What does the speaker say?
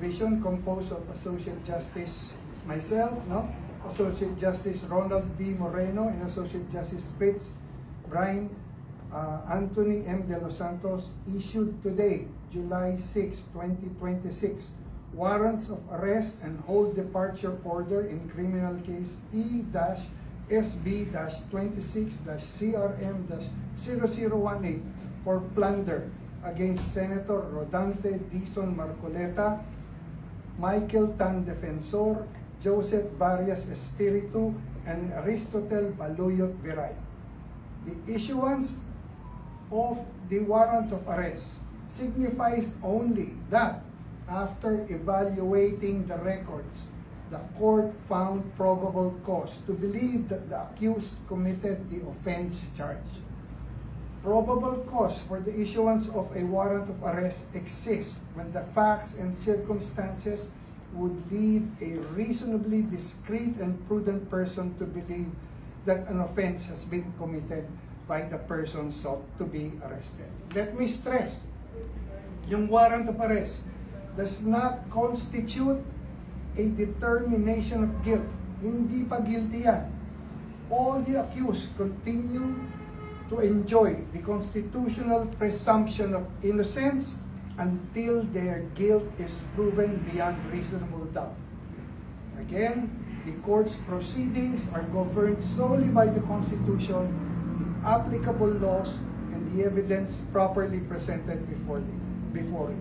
Division composed of Associate Justice myself, no? Associate Justice Ronald B. Moreno and Associate Justice Fritz Brian Anthony M. De Los Santos issued today, July 6, 2026, warrants of arrest and hold departure order in criminal case E-SB-26-CRM-0018 for plunder against Senator Rodante Dizon Marcoleta, Michael Tan Defensor, Joseph Varias Espiritu, and Aristotel Baluyot Viray. The issuance of the warrant of arrest signifies only that after evaluating the records, the court found probable cause to believe that the accused committed the offense charged. Probable cause for the issuance of a warrant of arrest exists when the facts and circumstances would lead a reasonably discreet and prudent person to believe that an offense has been committed by the person sought to be arrested. Let me stress, yung warrant of arrest does not constitute a determination of guilt. Hindi pa guilty yan. All the accused continue to enjoy the constitutional presumption of innocence until their guilt is proven beyond reasonable doubt. Again, the court's proceedings are governed solely by the Constitution, the applicable laws, and the evidence properly presented before it.